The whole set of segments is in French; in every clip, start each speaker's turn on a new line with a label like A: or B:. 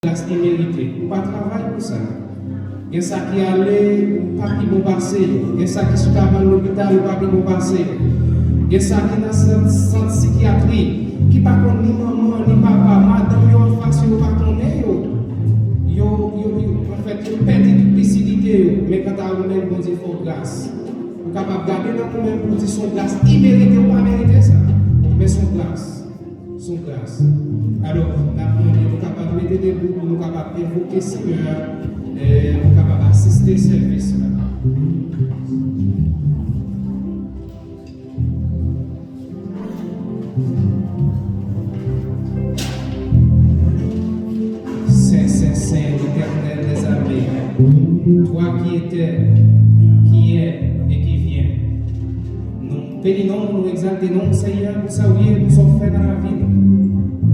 A: grâce iméritée. Ou pas travail pour ça. Il y a ça qui allait, pas qui vont passer. Il y a ça qui sont à l'hôpital, pas qui vont passer. Il y a ça qui est dans le centre psychiatrie, qui pas connaît ni maman, ni papa, madame, yo face, yo pas connaît yo. En fait, yo perdent toute lucidité, mais quand on même bon Dieu faut grâce. Vous capable de garder dans nous même pour dire son grâce imméritée ou pas mérité ça, mais son grâce. Son grâce. Alors, nous sommes capables de mettre debout, nous sommes capables d'évoquer le Seigneur, et nous sommes capables d'assister au service. Saint, l'Éternel des armées, toi qui étais, qui es et qui viens. Nous bénissons, nous exaltons, Seigneur, pour savoir nous sommes faits dans la vie.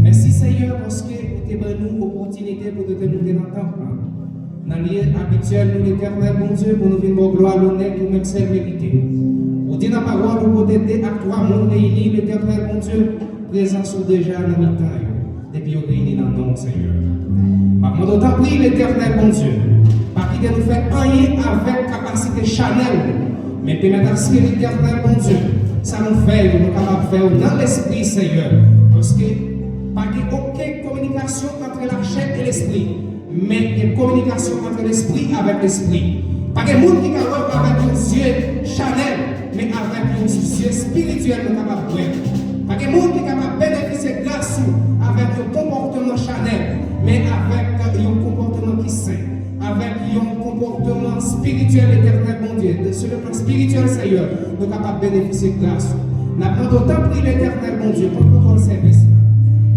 A: Merci Seigneur parce que tu as donné nous l'opportunité pour te monter dans le temple. Dans le lieu habituel, nous l'Éternel, mon Dieu, pour nous venir gloire, l'honneur, pour même celle méritée. Pour dire dans la parole, nous pouvons aider à toi, mon réunis, l'Éternel, mon Dieu, présent sont déjà dans le temps, depuis nous réunis dans le nom, Seigneur. Par contre, autant prie l'Éternel, mon Dieu, pas qu'il nous fait rien avec capacité charnelle, mais permettre à ce que l'Éternel, mon Dieu, ça nous fait, nous sommes capables de faire dans l'esprit, Seigneur, parce que pas aucune communication entre la chair et l'esprit, mais une communication entre l'esprit avec l'esprit. Pas de monde qui capable avec un yeux charnel, mais avec un yeux spirituel nous capable de voir. Pas de monde qui capable de bénéficier de grâce avec un comportement charnel, mais avec un comportement qui saint, avec un comportement spirituel éternel, mon Dieu. Sur le plan spirituel, Seigneur, nous sommes capables de bénéficier de grâce. Nous avons autant pris l'éternel, mon Dieu, pour notre service.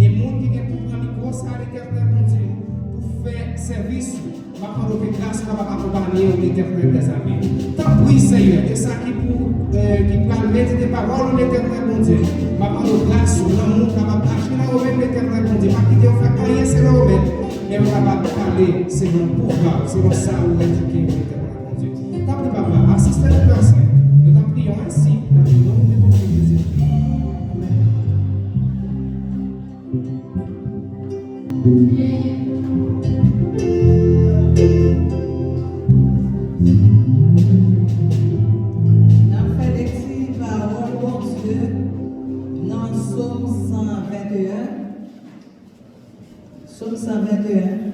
A: Et monde qui est pour prendre micro à l'éternel, mon Dieu, pour faire service, va prendre de grâce, va accompagner l'éternel des amis. Tant pis, Seigneur, et ça qui va mettre des paroles de l'éternel, mon Dieu, va prendre de grâce, l'amour, va acheter la robe de l'éternel, mon Dieu, pas quitter, on fait rien, c'est la robe, mais on va parler, c'est mon pouvoir, c'est mon ça, on va éduquer l'éternel, mon Dieu. Tant pis, papa, assistez les personnes, nous t'en prions ainsi, dans le nom de ton Fils Jésus-Christ.
B: Psaume 121.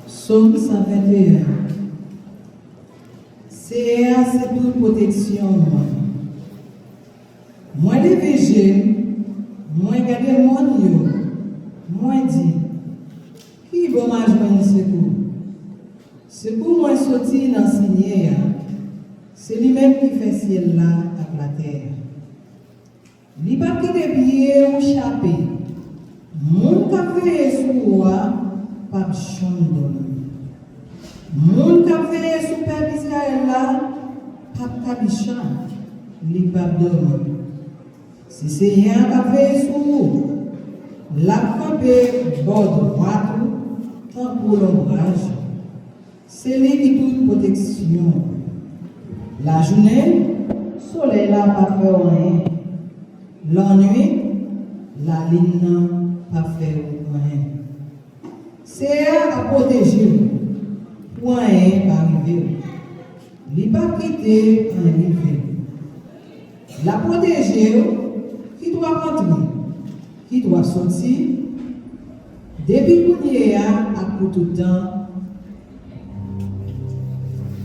B: Psaume 121. C'est toute protection. Moi les végés, moi garder mon yo, moi dit, qui bon m'a joindre secours? Secours moi sorti dans signé, c'est lui-même qui fait ciel là avec la terre. Li pas qui des pieds ou chapé. Mon café sous roi, pas chambre. Mon café super Israël là, pas cabichan, li pas dormir. Si c'est un café sous la campé bord droite, tant pour l'ombrage, c'est lui qui toute protection. La journée, soleil là pas fait rien. L'ennui, la ligne pas fait rien. C'est à protéger. Point arrivé. Il ne pas quitter arrivé. La protéger, qui doit rentrer, qui doit sortir, depuis qu'on y est à tout le temps.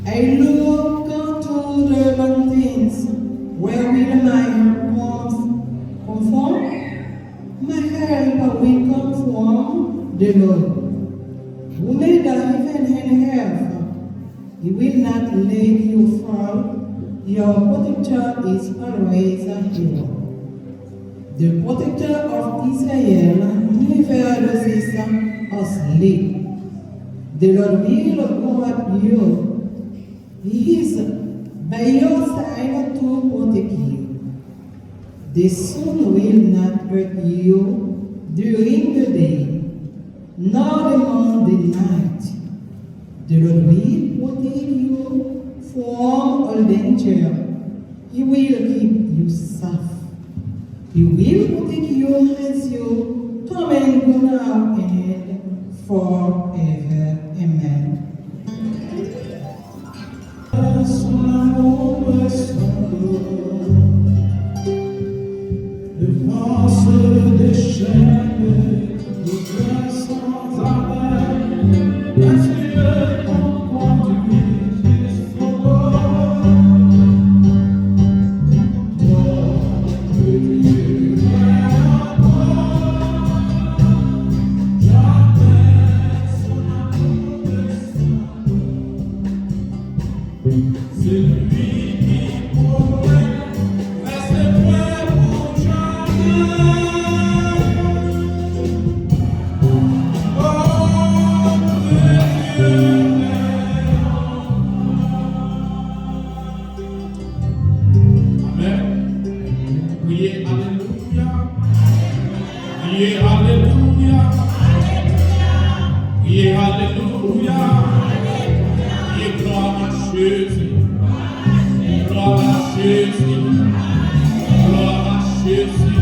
B: I look unto the mountains where will my help come from? My help will come from the Lord. Who made the heaven and earth? He will not let you fall. Your protector is always here. the protector of Israel, never loses a sleep. The Lord will guard you. He is by your side to protect you. The sun will not hurt you during the day, nor the moon the night. The Lord will protect you from all danger. He will keep you safe. He will protect you as you come and go now and forever. Amen.
C: Son amour et son dos, défense des chaînes, de cœur sans arrêt, parce que ton conduit jusqu'au bord. Toi, que Dieu m'aime encore, jamais son amour et son dos. C'est lui qui pourrait rester prêt pour jamais. Oh, que Dieu m'aime encore. Amen. Priez Alléluia. Priez Alléluia. Priez Alléluia. Priez gloire à Jésus. Gloire à Jésus. Gloire à Jésus.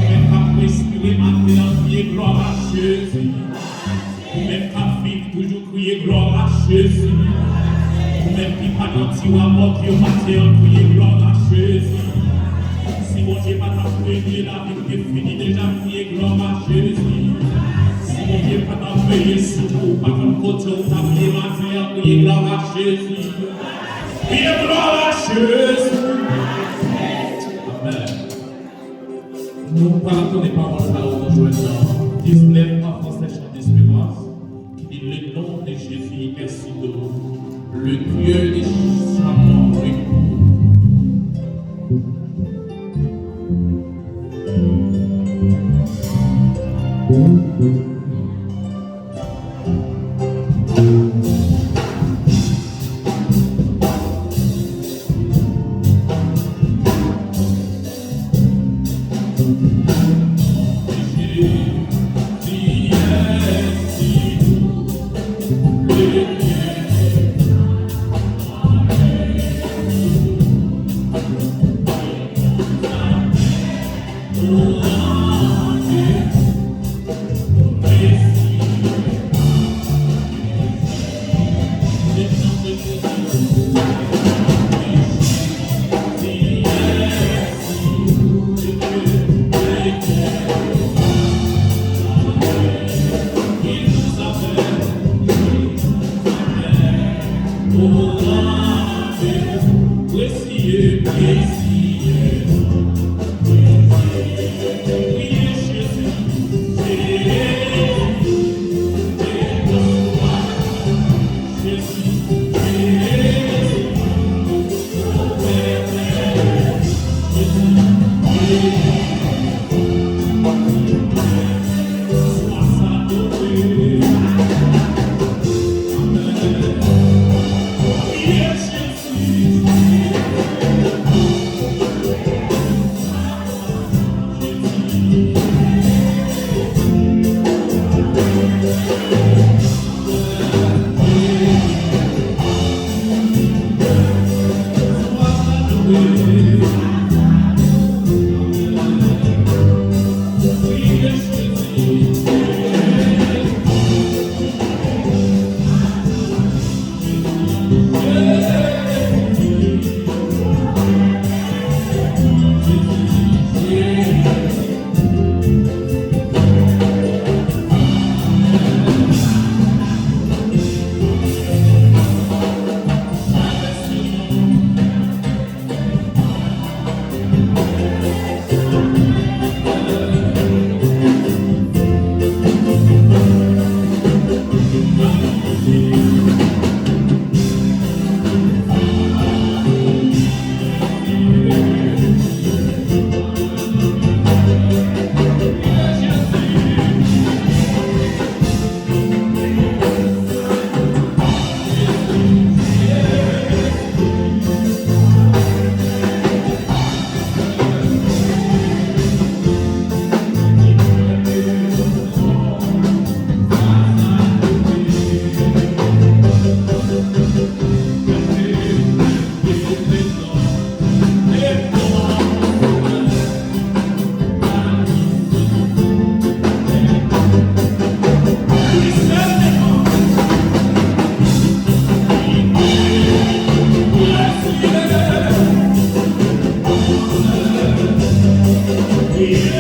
C: Même qu'à respirer maintenant, crier gloire à Jésus. Même qu'à vivre toujours crier gloire à Jésus. Même qui pas menti ou à mort qui au matin crier gloire à Jésus. Si mon Dieu pas t'appeler la vie est finie déjà crier gloire à Jésus. Si mon Dieu pas t'appeler sur vous, pas comme côté ou t'appeler matin crier gloire à Jésus. Criez gloire à Jésus. Amen. Nous parlons des paroles là où nous jouons 19 en français chant d'espérance. Qui dit le nom de Jésus est si doux. Le Dieu des champs est
D: Précieux, précieux, précieux.
C: Please.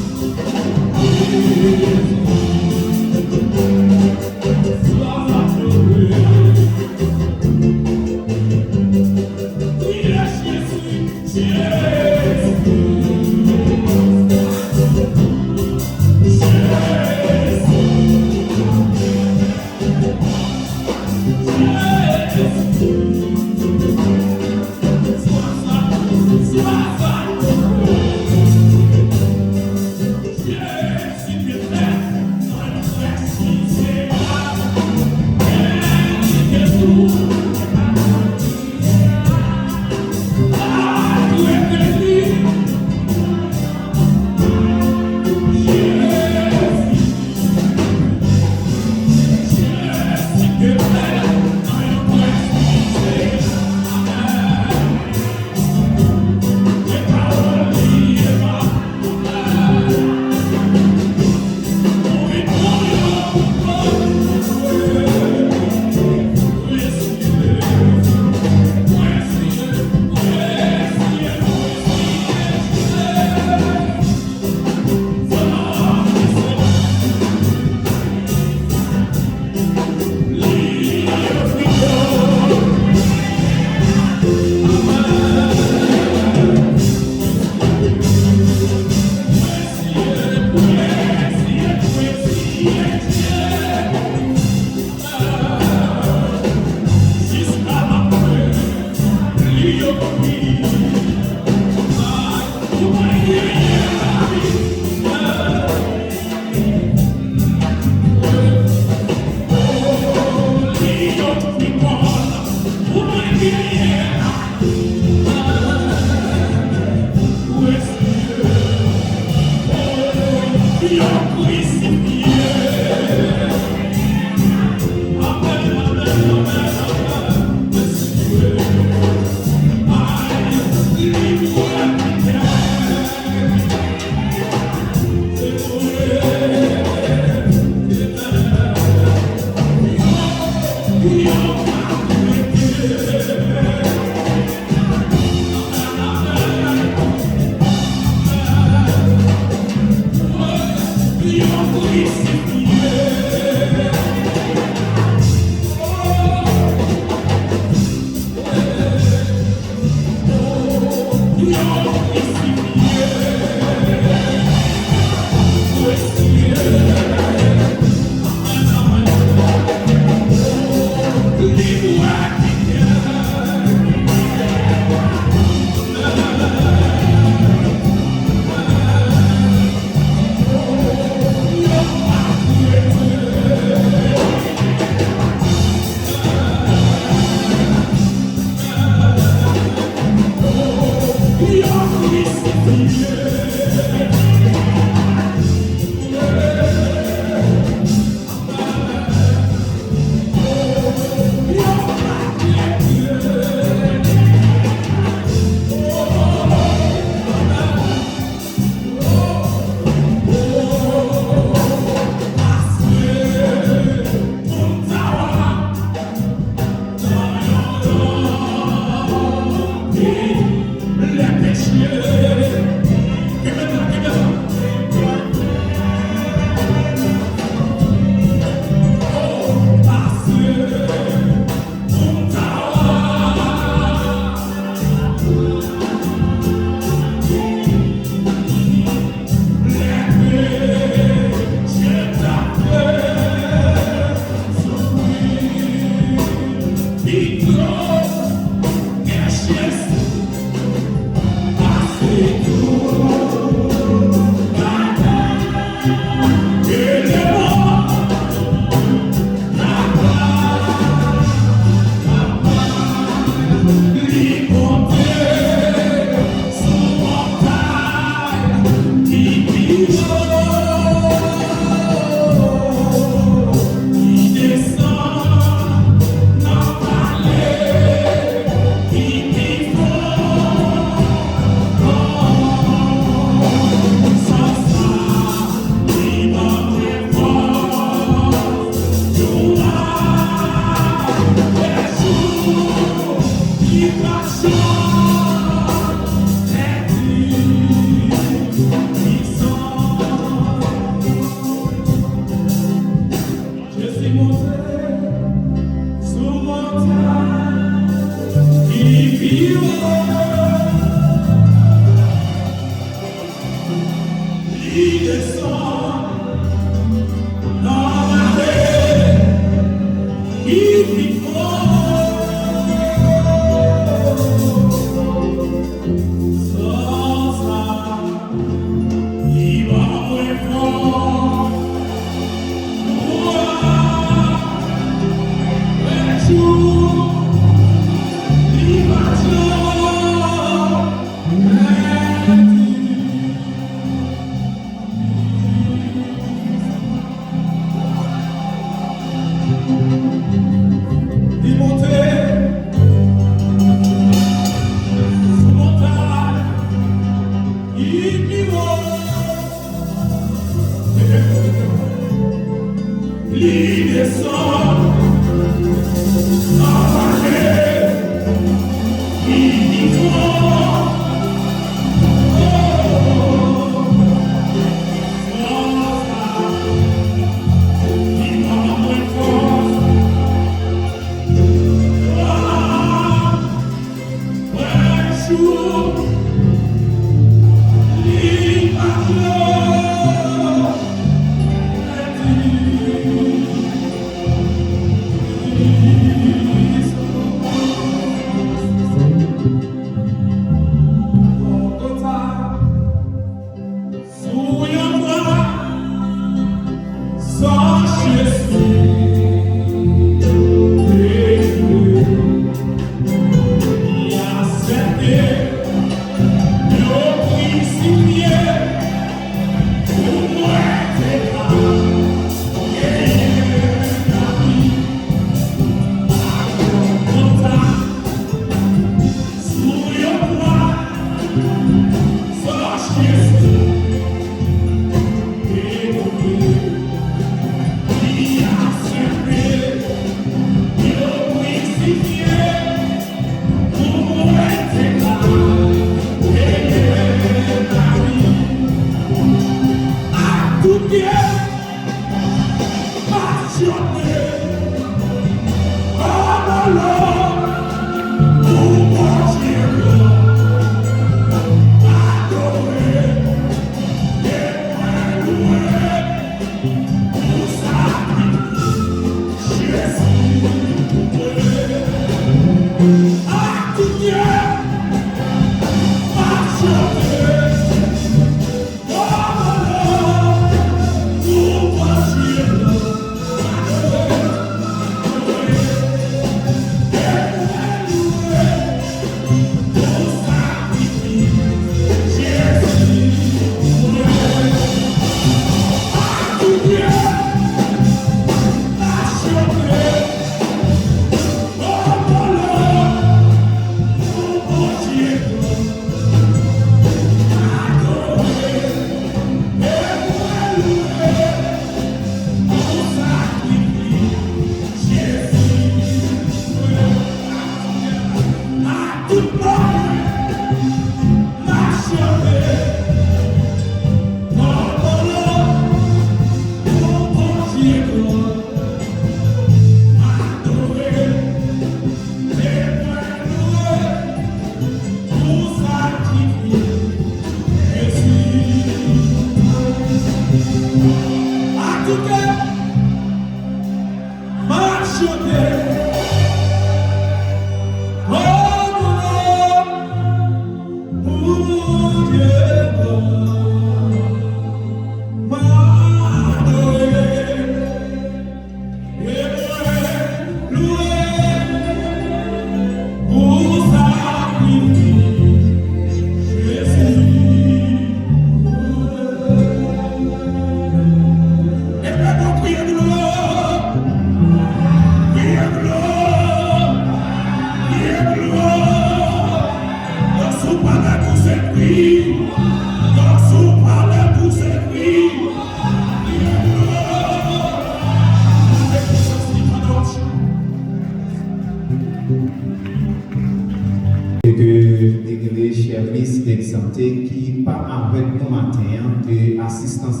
A: santé qui part avec nous matin de assistance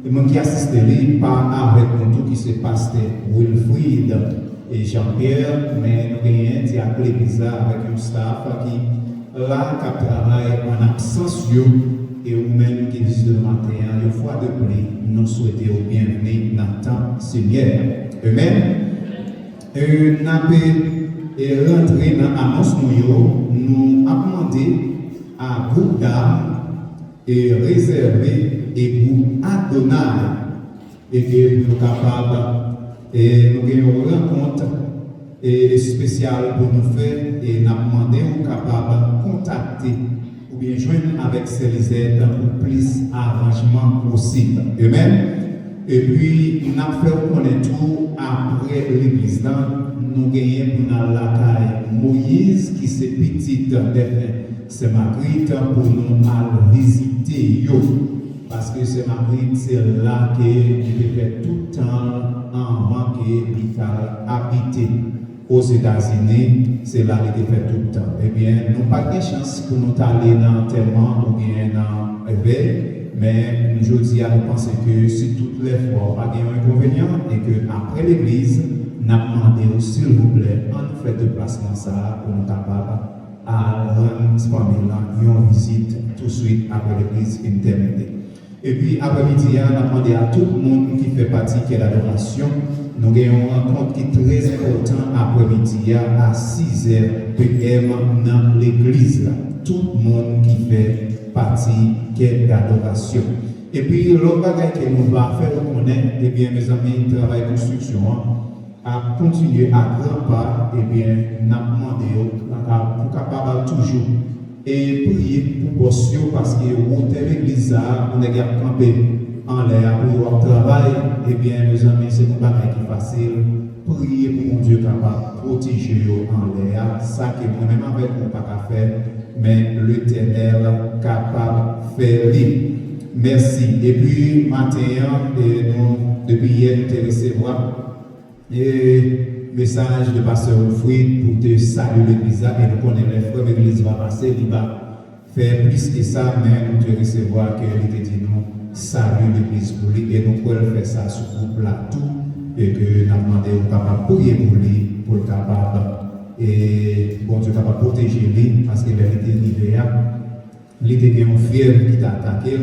A: et moi qui assiste pas avec nous tout qui se passe Wilfried et Jean-Pierre, mais nous avons diacre l'église avec un staff qui là qui travaille en absence et ou même qui visite le matin
D: fois de plus, nous souhaitons bienvenue dans le temps Seigneur. Amen. Nous avons rentré dans l'annonce, nous avons demandé à groupe d'âmes et réservé et pour Adonai et que nous sommes capables et nous avons une rencontre spéciale pour nous faire et nous avons demandé aux capables de contacter ou bien joindre avec Célisette pour plus arrangement possible. Amen. Et puis, nous avons fait connaître tout après l'église. Nous gagnons pour nous la caille Moïse, qui c'est petite c'est Marguerite, pour nous aller visiter. Parce que c'est Marguerite, c'est là que nous fait tout le temps avant qu'il habité aux États-Unis, c'est là qu'il fait tout le temps. Eh bien, nous n'avons pas de chance pour nous aller dans l'enterrement ou bien dans l'éveil. Mais je dis à nous penser que si toutes les fois, pas de inconvénient et qu'après l'église, nous avons demandé, s'il vous plaît, on fait de placement ça pour nous capables à rendre cette famille-là une visite tout de suite après l'église qui est terminée. Et puis après-midi, on a demandé à tout le monde qui fait partie de l'adoration. Nous avons une rencontre qui est très importante après-midi à 6h PM dans l'église. Tout le monde qui fait partie de l'adoration. Et puis l'autre bagage que nous allons faire reconnaître, eh bien mes amis, le travail de construction, à continuer à grand pas, eh bien, nous avons demandé pour capable toujours et prier pour Bossio parce que l'église, on est campé en l'air pour le travail, eh bien, mes amis, c'est un bagage qui est facile. Prier pour mon Dieu capable de protéger en l'air, ça que moi-même avec mon pas faire, mais l'Éternel capable de faire libre. Merci. Et puis, matin, depuis hier, nous te recevoir et message de pasteur Wilfried pour te saluer l'église et nous connaissons les frères, l'église va passer, il va faire plus que ça, mais nous te recevoir que il te dit nous saluer l'église pour lui et nous pouvons faire ça sur le groupe là tout et que nous avons demandé au capable de prier pour lui, pour le capable et bon Dieu capable de protéger lui parce qu'il a été arrivé il était bien fier qui t'a attaqué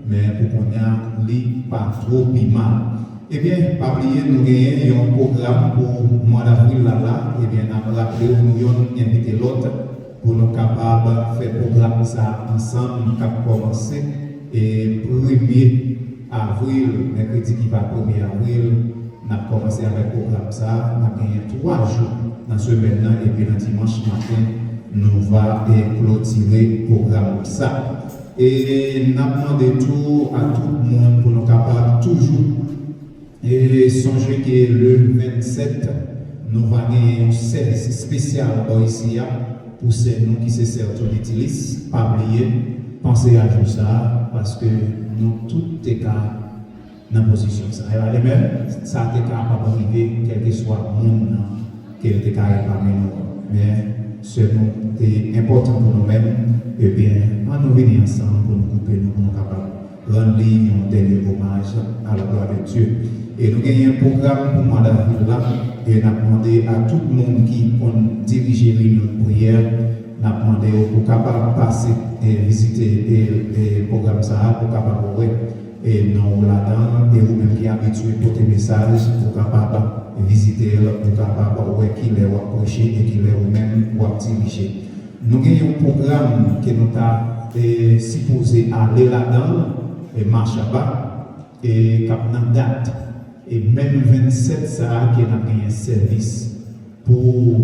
D: mais pour qu'on ait lui pas trop mal. Eh bien, pas oublier, nous avons un programme pour le mois d'avril là, eh bien, nous avons rappelé, nous avons invité l'autre pour nous capables de faire le programme ça ensemble, nous avons commencé. Et 1er avril, mercredi qui va 1er avril, nous avons commencé avec le programme ça, nous avons gagné 3 jours dans ce maintenant, et puis le dimanche matin, nous allons clôturer le programme ça. Et nous avons demandé tout à tout le monde pour nous capables toujours. Et songez que le 27, nous allons gagner un service spécial ici pour ceux qui se servent de l'utilisent. Pas oublier, pensez à tout ça parce que nous tous est dans la position. Ça va même, ça est capable d'arriver, quel que soit le monde qui est parmi nous. Mais ce qui est important pour nous-mêmes, eh bien, nous venir ensemble pour nous couper, nous sommes capables de rendre un dernier hommage à la gloire de Dieu. Et nous avons un programme pour le mois d'avril là, et nous avons demandé à tout le monde qui dirige notre prière, nous avons demandé pour capable passer et visiter le programme ça, pour capable et nous là-dedans, et vous-même qui habitués pour tes messages, pour capable visiter, pour capable qu'il est approché et qu'il est vous-même diriger. Nous avons un programme que nous avons supposé aller là-dedans, et marche à bas, et cap date. Et même le 27, ça qui a gagné un service pour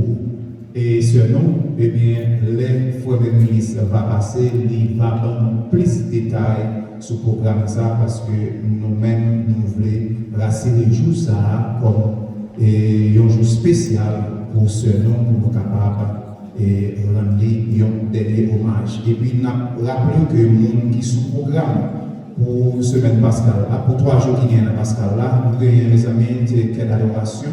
D: et ce nom, eh bien, les frères de l'église va passer, il va donner plus de détails sur le programme ça parce que nous-mêmes, nous voulons racer les jours ça comme un jour spécial pour ce nom, pour nous capables et rendre un dernier hommage. Et puis, nous rappelons que les gens qui sont au programme, pour semaine pascale là, pour 3 jours qui viennent à Pascal là, nous avons mes amis de quelle adoration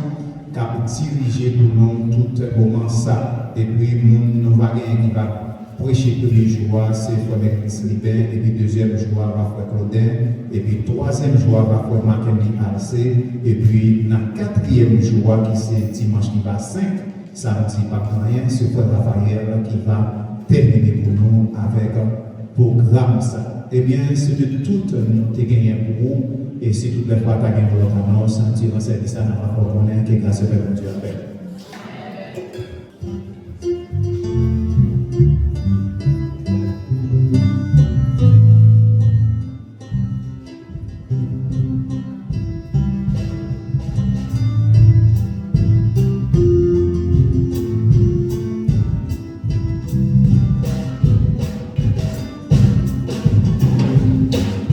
D: qui a dirigé pour nous tout moment ça. Et puis nous va gagner qui va prêcher le premier jour, c'est Frère Slipper, et puis deuxième jour va Frère Claudin, et puis troisième jour va Frère Mackenzie Alcé, et puis dans le quatrième jour qui c'est dimanche qui va 5, samedi pas rien, c'est Frère Raphaël qui va terminer pour nous avec programme ça. Eh bien, c'est de tout nous te gagné pour vous. Et si toutes les fois tu as gagné pour l'autre annonce, sentir un service à notre rapport qu'on est, que grâce à Dieu a fait.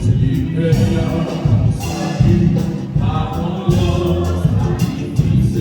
C: Tu payas, à ton sacrifice,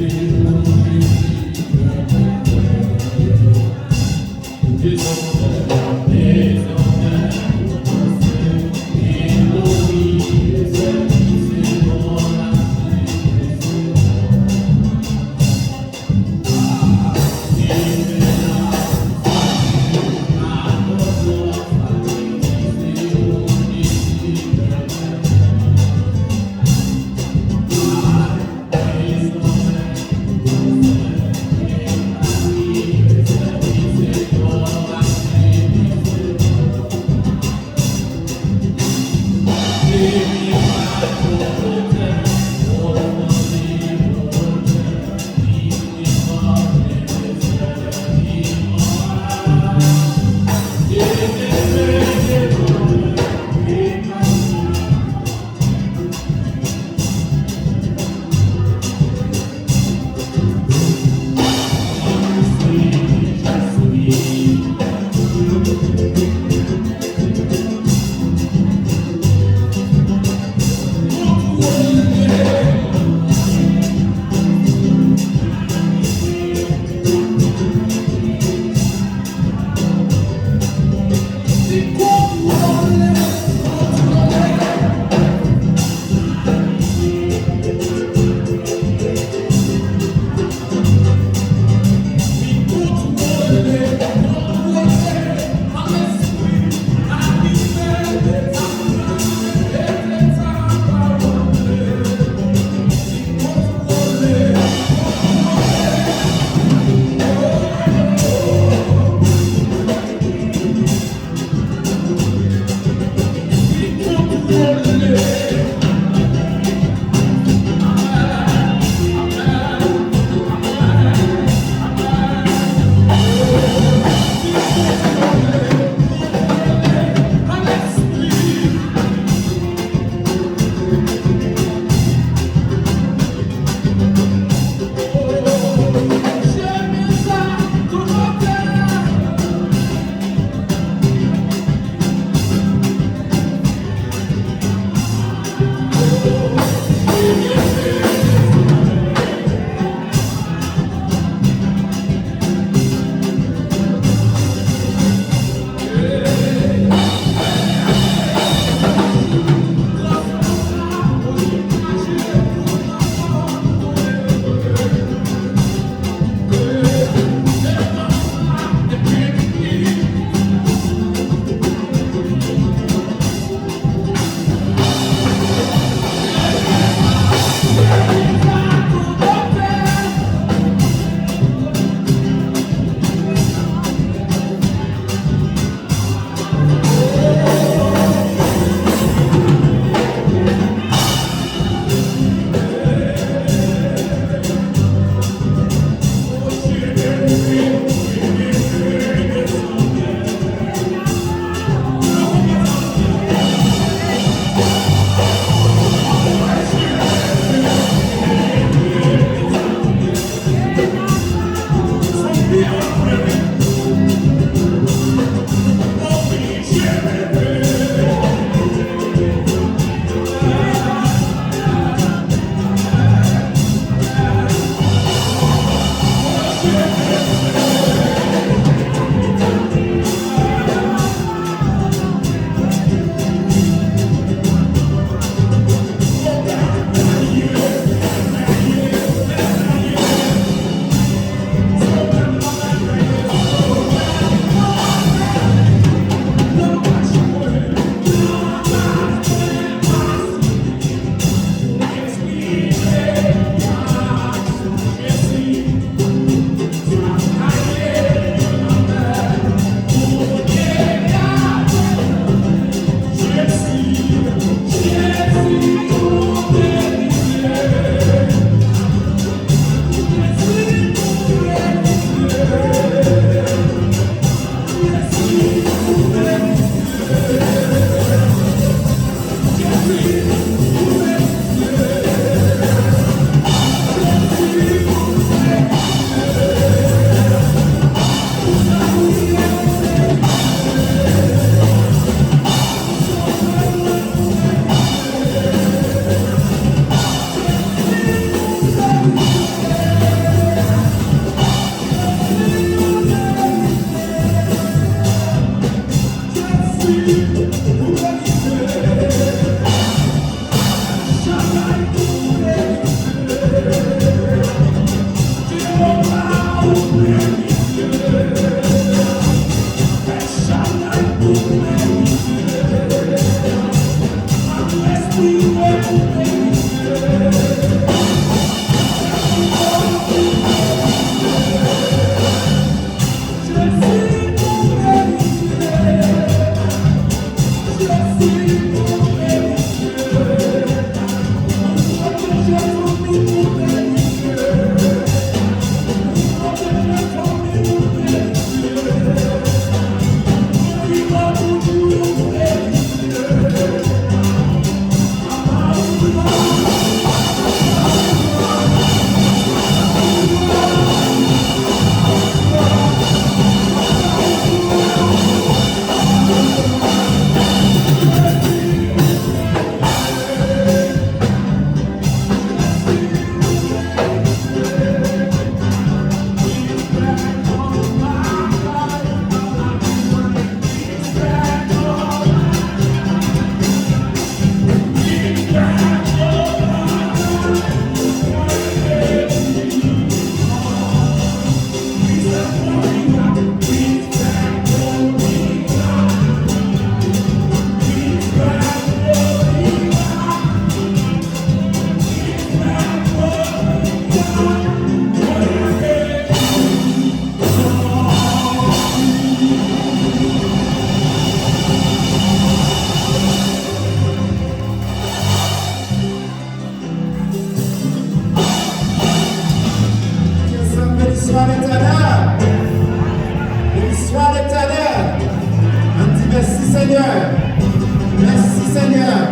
D: Seigneur.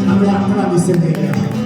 D: On va acclamer Seigneur.